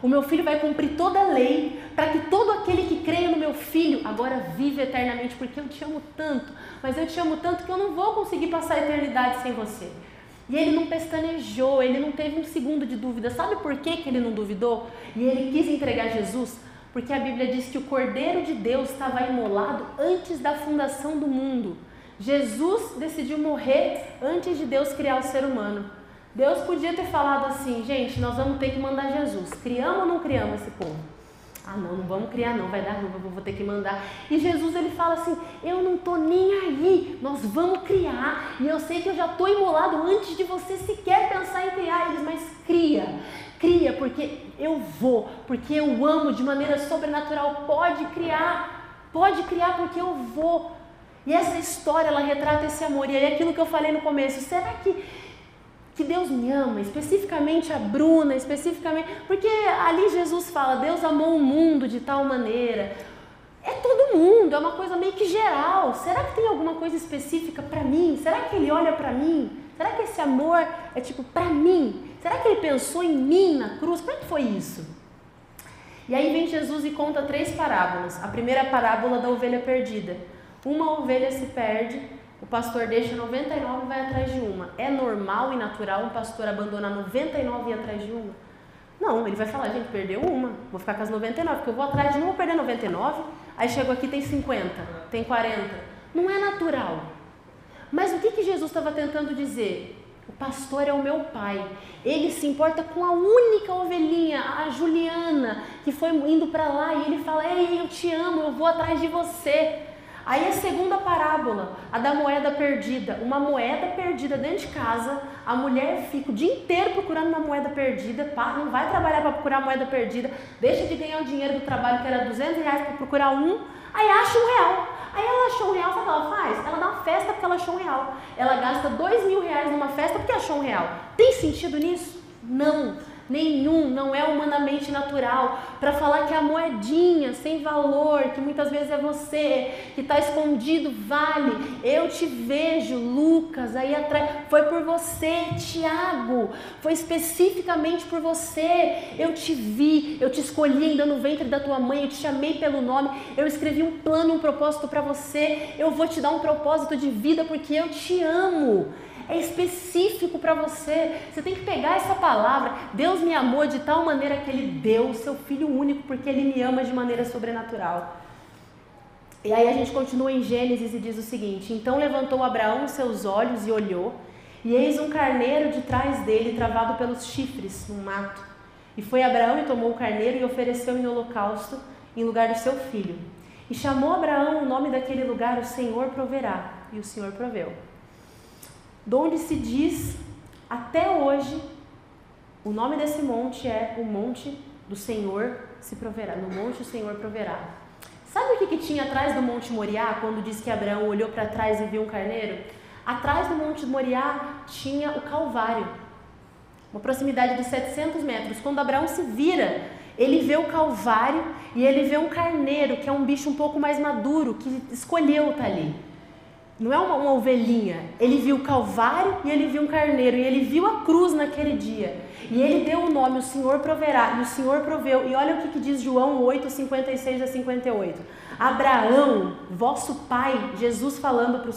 meu filho vai cumprir toda a lei, para que todo aquele que creia no meu filho agora vive eternamente, porque eu te amo tanto, mas eu te amo tanto que eu não vou conseguir passar a eternidade sem você. E ele não pestanejou, ele não teve um segundo de dúvida. Sabe por que ele não duvidou? E ele quis entregar Jesus? Porque a Bíblia diz que o Cordeiro de Deus estava imolado antes da fundação do mundo. Jesus decidiu morrer antes de Deus criar o ser humano. Deus podia ter falado assim: gente, nós vamos ter que mandar Jesus. Criamos ou não criamos esse povo? Ah, não vamos criar não, vai dar ruim, eu vou ter que mandar. E Jesus, ele fala assim: eu não tô nem aí, nós vamos criar. E eu sei que eu já tô imolado antes de você sequer pensar em criar eles, mas cria, porque eu vou, porque eu amo de maneira sobrenatural. Pode criar porque eu vou. E essa história, ela retrata esse amor. E aí aquilo que eu falei no começo: será que Deus me ama, especificamente a Bruna, porque ali Jesus fala: Deus amou o mundo de tal maneira. É todo mundo, é uma coisa meio que geral. Será que tem alguma coisa específica para mim? Será que ele olha para mim? Será que esse amor é tipo para mim? Será que ele pensou em mim na cruz? Como é que foi isso? E aí vem Jesus e conta 3 parábolas. A primeira parábola da ovelha perdida. Uma ovelha se perde, o pastor deixa 99 e vai atrás de uma. É normal e natural um pastor abandonar 99 e ir atrás de uma? Não, ele vai falar: gente, perdeu uma, vou ficar com as 99, porque eu vou atrás de uma, vou perder 99, aí chego aqui, tem 50, tem 40. Não é natural. Mas o que Jesus estava tentando dizer? O pastor é o meu pai. Ele se importa com a única ovelhinha, a Juliana, que foi indo para lá, e ele fala: ei, eu te amo, eu vou atrás de você. Aí a segunda parábola, a da moeda perdida. Uma moeda perdida dentro de casa, a mulher fica o dia inteiro procurando uma moeda perdida, não vai trabalhar para procurar a moeda perdida, deixa de ganhar o dinheiro do trabalho que era R$200 para procurar um, aí acha R$1. Aí ela achou R$1, sabe o que ela faz? Ela dá uma festa porque ela achou R$1. Ela gasta R$2.000 numa festa porque achou R$1. Tem sentido nisso? Não, nenhum, não é humanamente natural. Para falar que a moedinha sem valor, que muitas vezes é você, que está escondido, vale. Eu te vejo, Lucas, aí atrás, foi por você, Tiago, foi especificamente por você. Eu te vi, eu te escolhi ainda no ventre da tua mãe, eu te chamei pelo nome, eu escrevi um plano, um propósito para você, eu vou te dar um propósito de vida porque eu te amo. É específico para você. Você tem que pegar essa palavra. Deus me amou de tal maneira que Ele deu o seu Filho único, porque Ele me ama de maneira sobrenatural. E aí a gente continua em Gênesis e diz o seguinte: então levantou Abraão os seus olhos e olhou, e eis um carneiro de trás dele, travado pelos chifres, no mato. E foi Abraão e tomou o carneiro e ofereceu em holocausto, em lugar do seu filho. E chamou Abraão o nome daquele lugar: o Senhor proverá. E o Senhor proveu. Donde se diz até hoje, o nome desse monte é o monte do Senhor se proverá. No monte o Senhor proverá. Sabe o que tinha atrás do Monte Moriá, quando diz que Abraão olhou para trás e viu um carneiro? Atrás do Monte Moriá tinha o Calvário, uma proximidade de 700 metros. Quando Abraão se vira, ele vê o Calvário e ele vê um carneiro, que é um bicho um pouco mais maduro, que escolheu estar ali. Não é uma ovelhinha. Ele viu o Calvário e ele viu um carneiro. E ele viu a cruz naquele dia. E ele deu o nome: o Senhor proverá. E o Senhor proveu. E olha o que diz João 8, 56 a 58. Abraão, vosso pai, Jesus falando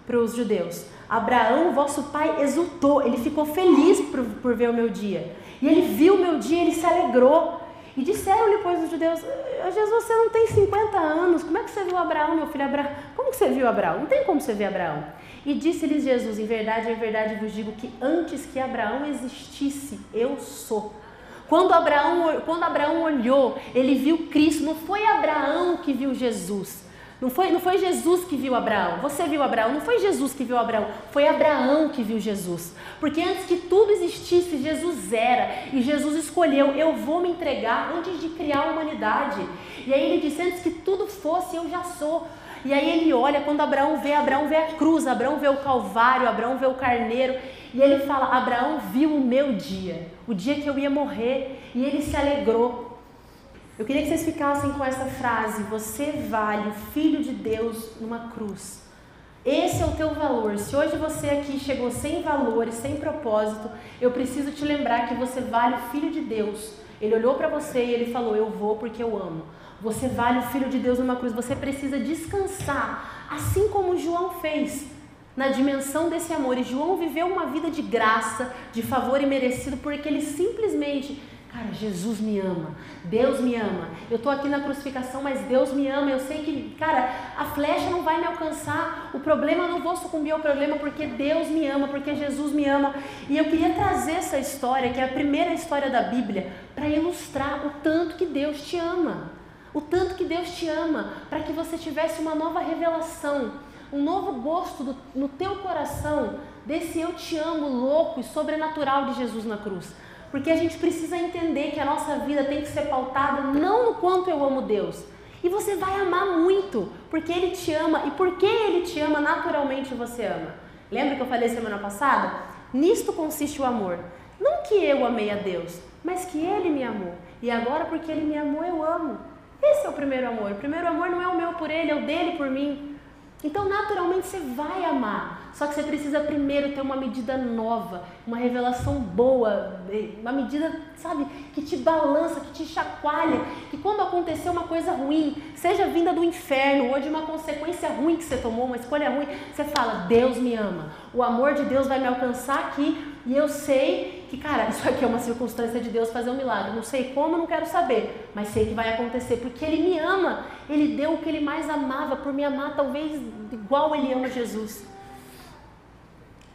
para os judeus. Abraão, vosso pai, exultou. Ele ficou feliz por ver o meu dia. E ele viu o meu dia, ele se alegrou. E disseram-lhe, pois, os judeus: Jesus, você não tem 50 anos, como é que você viu Abraão, meu filho Abraão? Como que você viu Abraão? Não tem como você ver Abraão. E disse-lhes Jesus: em verdade vos digo que antes que Abraão existisse, eu sou. Quando Abraão olhou, ele viu Cristo. Não foi Abraão que viu Jesus. Não foi Jesus que viu Abraão. Você viu Abraão. Não foi Jesus que viu Abraão. Foi Abraão que viu Jesus. Porque antes que tudo existisse, Jesus era. E Jesus escolheu: eu vou me entregar antes de criar a humanidade. E aí ele disse: antes que tudo fosse, eu já sou. E aí ele olha, quando Abraão vê a cruz, Abraão vê o Calvário, Abraão vê o carneiro. E ele fala: Abraão viu o meu dia, o dia que eu ia morrer. E ele se alegrou. Eu queria que vocês ficassem com essa frase: você vale o Filho de Deus numa cruz. Esse é o teu valor. Se hoje você aqui chegou sem valor e sem propósito, eu preciso te lembrar que você vale o Filho de Deus. Ele olhou para você e ele falou: eu vou porque eu amo. Você vale o Filho de Deus numa cruz. Você precisa descansar, assim como João fez, na dimensão desse amor. E João viveu uma vida de graça, de favor imerecido, porque ele simplesmente... Cara, Jesus me ama, Deus me ama, eu tô aqui na crucificação, mas Deus me ama, eu sei que, cara, a flecha não vai me alcançar, o problema, eu não vou sucumbir ao problema, porque Deus me ama, porque Jesus me ama. E eu queria trazer essa história, que é a primeira história da Bíblia, para ilustrar o tanto que Deus te ama, para que você tivesse uma nova revelação, um novo gosto no teu coração, desse eu te amo louco e sobrenatural de Jesus na cruz. Porque a gente precisa entender que a nossa vida tem que ser pautada não no quanto eu amo Deus. E você vai amar muito, porque Ele te ama. E porque Ele te ama, naturalmente você ama. Lembra que eu falei semana passada? Nisto consiste o amor. Não que eu amei a Deus, mas que Ele me amou. E agora, porque Ele me amou, eu amo. Esse é o primeiro amor. O primeiro amor não é o meu por Ele, é o dele por mim. Então, naturalmente, você vai amar. Só que você precisa primeiro ter uma medida nova, uma revelação boa, uma medida, sabe, que te balança, que te chacoalha, que quando acontecer uma coisa ruim, seja vinda do inferno ou de uma consequência ruim que você tomou, uma escolha ruim, você fala: Deus me ama, o amor de Deus vai me alcançar aqui e eu sei que, cara, isso aqui é uma circunstância de Deus fazer um milagre. Não sei como, não quero saber, mas sei que vai acontecer, porque Ele me ama. Ele deu o que Ele mais amava por me amar, talvez igual Ele ama Jesus.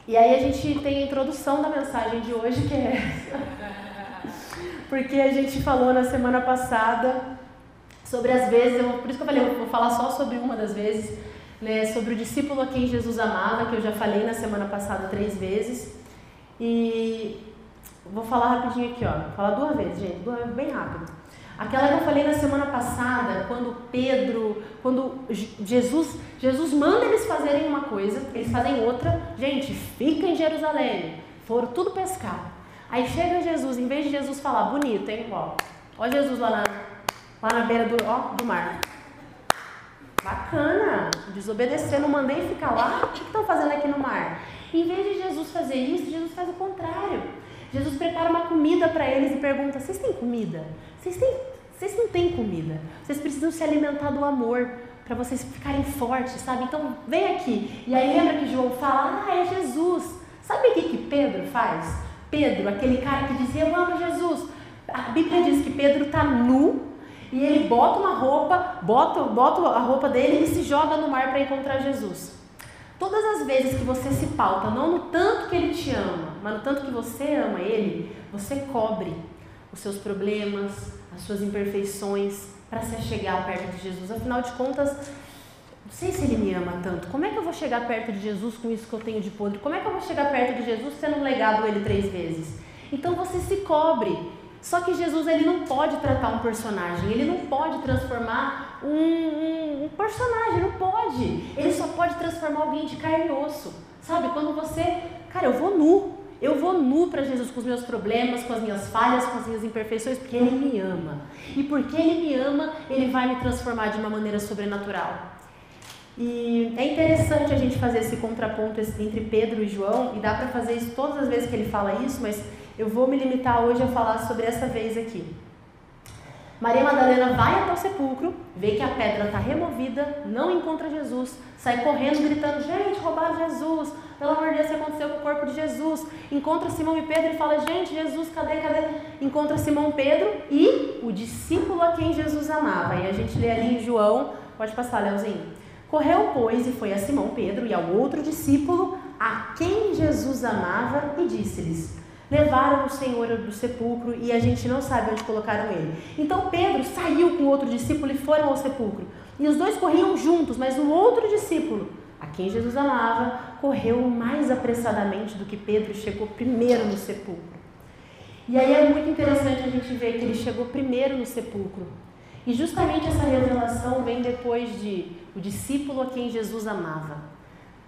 E aí a gente tem a introdução da mensagem de hoje, que é essa. Porque a gente falou na semana passada sobre as vezes, por isso que eu falei, eu vou falar só sobre uma das vezes, né, sobre o discípulo a quem Jesus amava, que eu já falei na semana passada 3 vezes. E vou falar rapidinho aqui, ó. Vou falar 2 vezes, gente, bem rápido. Aquela que eu falei na semana passada, quando Jesus manda eles fazerem uma coisa, eles fazem outra. Gente, fica em Jerusalém. Foram tudo pescar. Aí chega Jesus, em vez de Jesus falar, bonito, hein? Ó Jesus lá na beira do mar. Bacana, desobedecer, não mandei ficar lá. O que estão fazendo aqui no mar? Em vez de Jesus fazer isso, Jesus faz o contrário. Jesus prepara uma comida para eles e pergunta, vocês têm comida? Vocês não têm comida. Vocês precisam se alimentar do amor para vocês ficarem fortes, sabe? Então, vem aqui. E aí lembra que João fala, é Jesus. Sabe o que Pedro faz? Pedro, aquele cara que dizia, eu amo Jesus. A Bíblia diz que Pedro está nu e ele bota uma roupa, bota a roupa dele e se joga no mar para encontrar Jesus. Todas as vezes que você se pauta, não no tanto que ele te ama, mas no tanto que você ama ele, você cobre os seus problemas, as suas imperfeições, para se chegar perto de Jesus. Afinal de contas, não sei se ele me ama tanto. Como é que eu vou chegar perto de Jesus com isso que eu tenho de podre? Como é que eu vou chegar perto de Jesus tendo negado ele 3 vezes? Então você se cobre. Só que Jesus, ele não pode tratar um personagem, ele não pode transformar um personagem, não pode. Ele só pode transformar alguém de carne e osso. Sabe, quando você... Cara, eu vou nu para Jesus com os meus problemas, com as minhas falhas, com as minhas imperfeições, porque ele me ama. E porque ele me ama, ele vai me transformar de uma maneira sobrenatural. E é interessante a gente fazer esse contraponto entre Pedro e João, e dá para fazer isso todas as vezes que ele fala isso, mas eu vou me limitar hoje a falar sobre essa vez aqui. Maria Madalena vai até o sepulcro, vê que a pedra está removida, não encontra Jesus, sai correndo gritando, gente, roubaram Jesus, pelo amor de Deus, o que aconteceu com o corpo de Jesus? Encontra Simão e Pedro e fala, gente, Jesus, cadê? Encontra Simão e Pedro e o discípulo a quem Jesus amava. E a gente lê ali em João, pode passar, Leozinho. Correu, pois, e foi a Simão Pedro e ao outro discípulo a quem Jesus amava e disse-lhes, levaram o Senhor do sepulcro e a gente não sabe onde colocaram ele. Então Pedro saiu com o outro discípulo e foram ao sepulcro. E os 2 corriam juntos, mas o outro discípulo, a quem Jesus amava, correu mais apressadamente do que Pedro e chegou primeiro no sepulcro. E aí é muito interessante a gente ver que ele chegou primeiro no sepulcro. E justamente essa revelação vem depois de o discípulo a quem Jesus amava.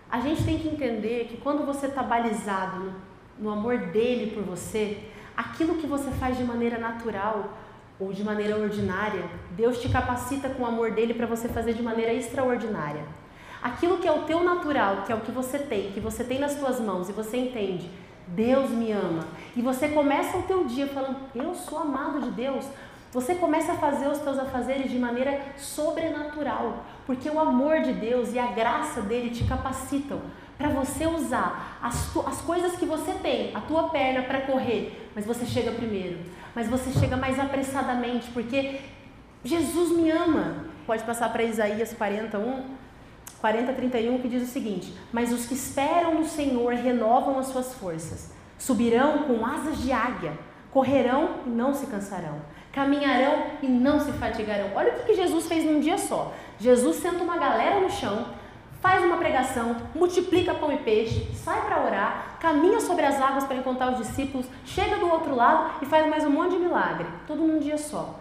A gente tem que entender que quando você está balizado no amor dele por você, aquilo que você faz de maneira natural ou de maneira ordinária, Deus te capacita com o amor dele para você fazer de maneira extraordinária. Aquilo que é o teu natural, que é o que você tem nas tuas mãos e você entende, Deus me ama, e você começa o teu dia falando, eu sou amado de Deus, você começa a fazer os teus afazeres de maneira sobrenatural, porque o amor de Deus e a graça dele te capacitam para você usar as coisas que você tem, a tua perna para correr, mas você chega primeiro, mas você chega mais apressadamente, porque Jesus me ama. Pode passar para Isaías 40:31, que diz o seguinte, mas os que esperam no Senhor renovam as suas forças, subirão com asas de águia, correrão e não se cansarão, caminharão e não se fatigarão. Olha o que Jesus fez num dia só. Jesus senta uma galera no chão, faz uma pregação, multiplica pão e peixe, sai para orar, caminha sobre as águas para encontrar os discípulos, chega do outro lado e faz mais um monte de milagre, tudo num dia só.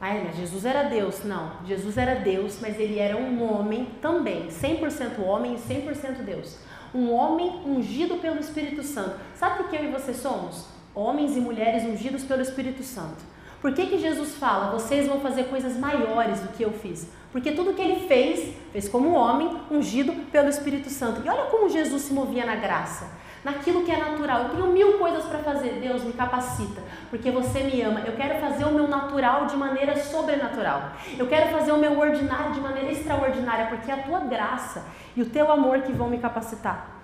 Mas Jesus era Deus? Não, Jesus era Deus, mas ele era um homem também, 100% homem e 100% Deus. Um homem ungido pelo Espírito Santo. Sabe o que eu e você somos? Homens e mulheres ungidos pelo Espírito Santo. Por que Jesus fala, vocês vão fazer coisas maiores do que eu fiz? Porque tudo que ele fez como homem ungido pelo Espírito Santo. E olha como Jesus se movia na graça, naquilo que é natural. Eu tenho 1000 coisas para fazer, Deus me capacita, porque você me ama. Eu quero fazer o meu natural de maneira sobrenatural. Eu quero fazer o meu ordinário de maneira extraordinária, porque é a tua graça e o teu amor que vão me capacitar.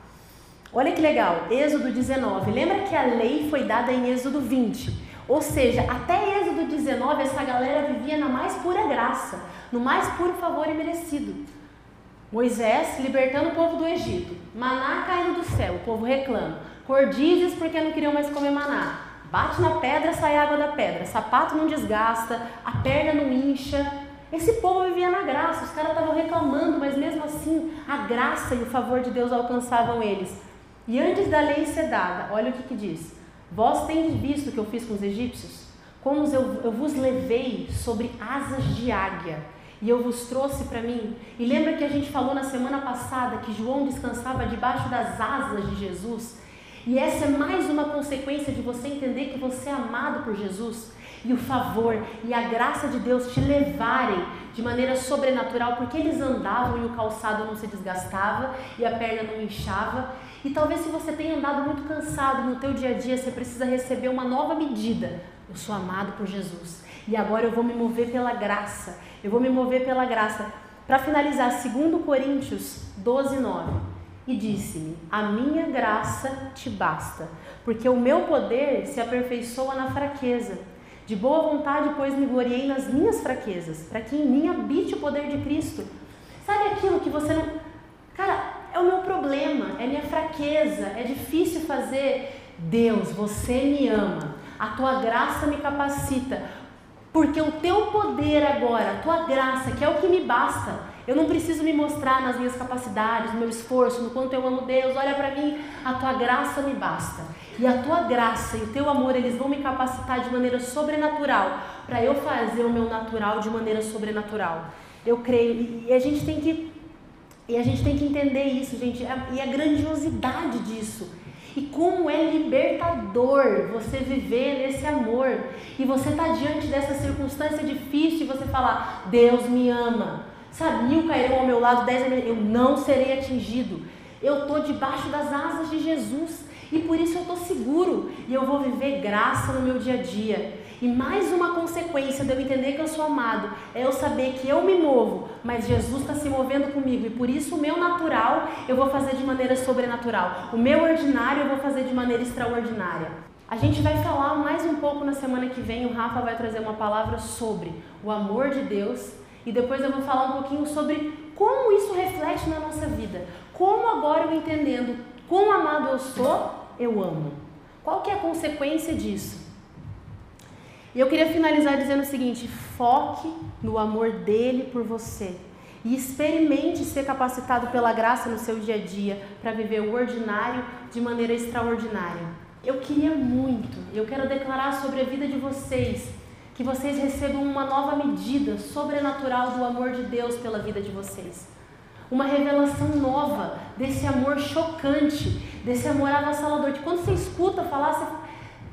Olha que legal, Êxodo 19. Lembra que a lei foi dada em Êxodo 20? Ou seja, até Êxodo 19, essa galera vivia na mais pura graça, no mais puro favor imerecido. Moisés libertando o povo do Egito. Maná caindo do céu, o povo reclama. Cordizes porque não queriam mais comer maná. Bate na pedra, sai água da pedra. Sapato não desgasta, a perna não incha. Esse povo vivia na graça, os caras estavam reclamando, mas mesmo assim a graça e o favor de Deus alcançavam eles. E antes da lei ser dada, olha o que diz. Vós tendes visto o que eu fiz com os egípcios? Como eu vos levei sobre asas de águia e eu vos trouxe para mim. E lembra que a gente falou na semana passada que João descansava debaixo das asas de Jesus? E essa é mais uma consequência de você entender que você é amado por Jesus e o favor e a graça de Deus te levarem de maneira sobrenatural, porque eles andavam e o calçado não se desgastava e a perna não inchava. E talvez se você tenha andado muito cansado no teu dia a dia, você precisa receber uma nova medida. Eu sou amado por Jesus e agora eu vou me mover pela graça. Eu vou me mover pela graça. Para finalizar, 2 Coríntios 12:9. E disse-me, a minha graça te basta, porque o meu poder se aperfeiçoa na fraqueza. De boa vontade, pois, me gloriei nas minhas fraquezas, para que em mim habite o poder de Cristo. Sabe aquilo que você não... Cara, é o meu problema, é minha fraqueza, é difícil fazer. Deus, você me ama, a tua graça me capacita, porque o teu poder agora, a tua graça, que é o que me basta. Eu não preciso me mostrar nas minhas capacidades, no meu esforço, no quanto eu amo Deus. Olha para mim, a tua graça me basta. E a tua graça e o teu amor, eles vão me capacitar de maneira sobrenatural para eu fazer o meu natural de maneira sobrenatural. Eu creio, e a gente tem que entender isso, gente, e a grandiosidade disso. E como é libertador você viver nesse amor. E você está diante dessa circunstância difícil e você falar, Deus me ama. Sabe, 1000 cairão ao meu lado, 10 eu não serei atingido. Eu estou debaixo das asas de Jesus e por isso eu estou seguro e eu vou viver graça no meu dia a dia. E mais uma consequência de eu entender que eu sou amado é eu saber que eu me movo, mas Jesus está se movendo comigo e por isso o meu natural eu vou fazer de maneira sobrenatural. O meu ordinário eu vou fazer de maneira extraordinária. A gente vai falar mais um pouco na semana que vem, o Rafa vai trazer uma palavra sobre o amor de Deus. E depois eu vou falar um pouquinho sobre como isso reflete na nossa vida. Como agora eu entendendo quão amado eu sou, eu amo. Qual que é a consequência disso? E eu queria finalizar dizendo o seguinte, foque no amor dele por você. E experimente ser capacitado pela graça no seu dia a dia para viver o ordinário de maneira extraordinária. Eu queria muito, eu quero declarar sobre a vida de vocês, que vocês recebam uma nova medida sobrenatural do amor de Deus pela vida de vocês. Uma revelação nova desse amor chocante, desse amor avassalador, que quando você escuta falar,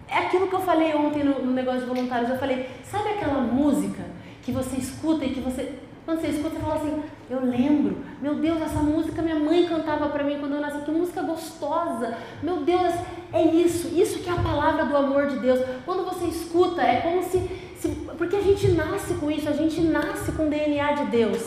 é aquilo que eu falei ontem no negócio de voluntários, eu falei, sabe aquela música que você escuta e que você, quando você escuta, você fala assim, eu lembro, meu Deus, essa música minha mãe cantava para mim quando eu nasci, que música gostosa, meu Deus, é isso que é a palavra do amor de Deus. Quando você escuta, é como se porque a gente nasce com isso, a gente nasce com o DNA de Deus.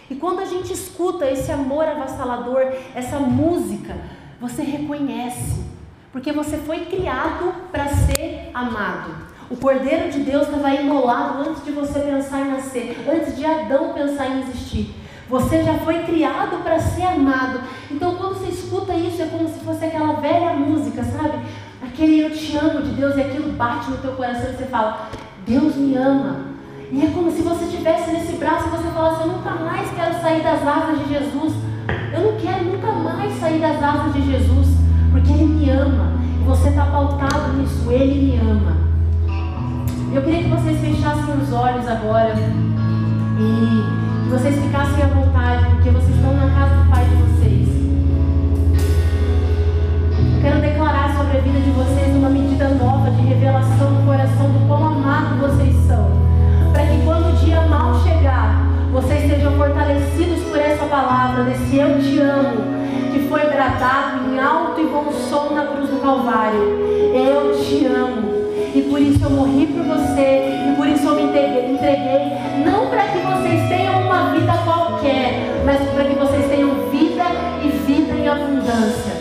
E quando a gente escuta esse amor avassalador, essa música, você reconhece, porque você foi criado para ser amado. O Cordeiro de Deus estava imolado antes de você pensar em nascer, antes de Adão pensar em existir. Você já foi criado para ser amado. Então quando você escuta isso, é como se fosse aquela velha música, sabe? Aquele eu te amo de Deus, e aquilo bate no teu coração e você fala, Deus me ama. E é como se você estivesse nesse braço e você falasse, eu nunca mais quero sair das asas de Jesus. Eu não quero nunca mais sair das asas de Jesus, porque Ele me ama. E você está pautado nisso, Ele me ama. Eu queria que vocês fechassem os olhos agora e que vocês ficassem à vontade, porque vocês estão na casa do Pai de vocês. Eu quero declarar sobre a vida de vocês uma medida nova de revelação no coração do quão amado vocês são. Para que quando o dia mal chegar, vocês sejam fortalecidos por essa palavra, desse eu te amo, que foi bradado em alto e bom som na cruz do Calvário. Eu te amo. E por isso eu morri por você, e por isso eu me entreguei, não para que vocês tenham uma vida qualquer, mas para que vocês tenham vida e vida em abundância.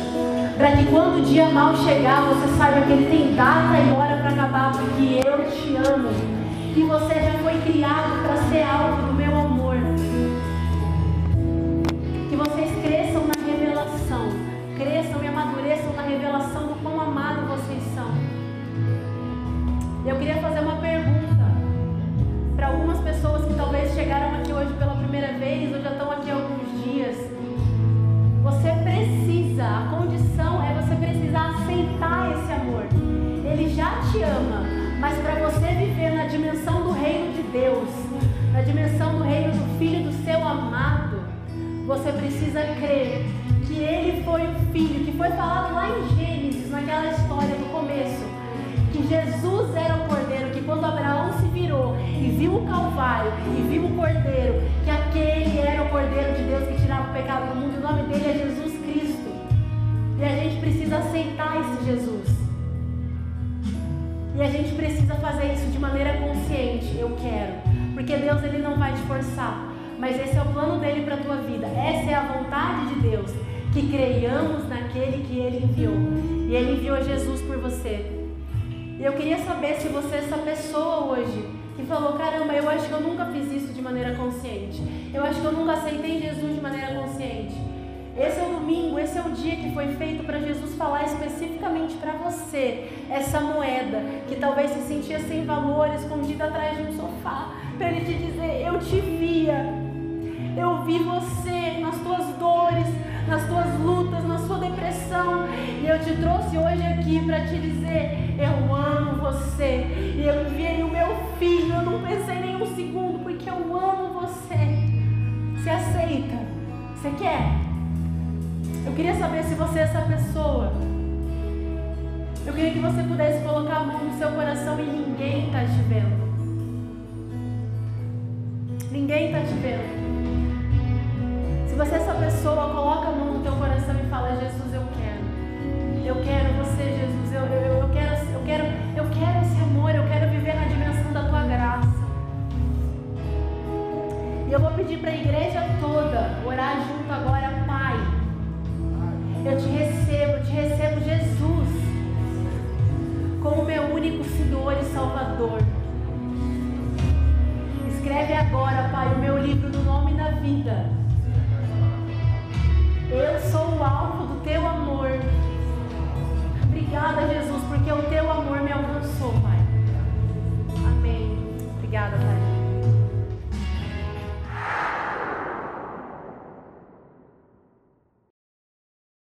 Para que quando o dia mal chegar, você saiba que ele tem data e hora para acabar, porque eu te amo. E você já foi criado para ser alvo do meu amor. Que te ama, mas para você viver na dimensão do reino de Deus, na dimensão do reino do Filho do seu amado, você precisa crer que Ele foi o Filho, que foi falado lá em Gênesis, naquela história do começo, que Jesus era o Cordeiro, que quando Abraão se virou e viu o Calvário e viu o Cordeiro, que aquele era o Cordeiro de Deus que tirava o pecado do mundo, o nome dele é Jesus Cristo. E a gente precisa aceitar esse Jesus. E a gente precisa fazer isso de maneira consciente. Eu quero. Porque Deus, Ele não vai te forçar. Mas esse é o plano dele para a tua vida. Essa é a vontade de Deus. Que creiamos naquele que Ele enviou. E Ele enviou Jesus por você. E eu queria saber se você é essa pessoa hoje que falou, caramba, eu acho que eu nunca fiz isso de maneira consciente. Eu acho que eu nunca aceitei Jesus de maneira consciente. Esse é o domingo, esse é o dia que foi feito para Jesus falar especificamente para você essa moeda que talvez se sentia sem valor, escondida atrás de um sofá, para Ele te dizer, eu te via, eu vi você nas tuas dores, nas tuas lutas, na sua depressão, e eu te trouxe hoje aqui para te dizer, eu amo você, e eu enviei o meu filho, eu não pensei nem um segundo, porque eu amo você. Você aceita? Você quer? Eu queria saber se você é essa pessoa. Eu queria que você pudesse colocar a mão no seu coração e ninguém está te vendo. Ninguém está te vendo. Se você é essa pessoa, coloca a mão no teu coração e fala, Jesus, eu quero. Eu quero você, Jesus. Eu quero esse amor. Eu quero viver na dimensão da tua graça. E eu vou pedir para a igreja toda orar junto agora, Pai. Eu te recebo Jesus como meu único Senhor e Salvador. Escreve agora, Pai, o meu livro do nome da vida. Eu sou o alvo do teu amor. Obrigada, Jesus.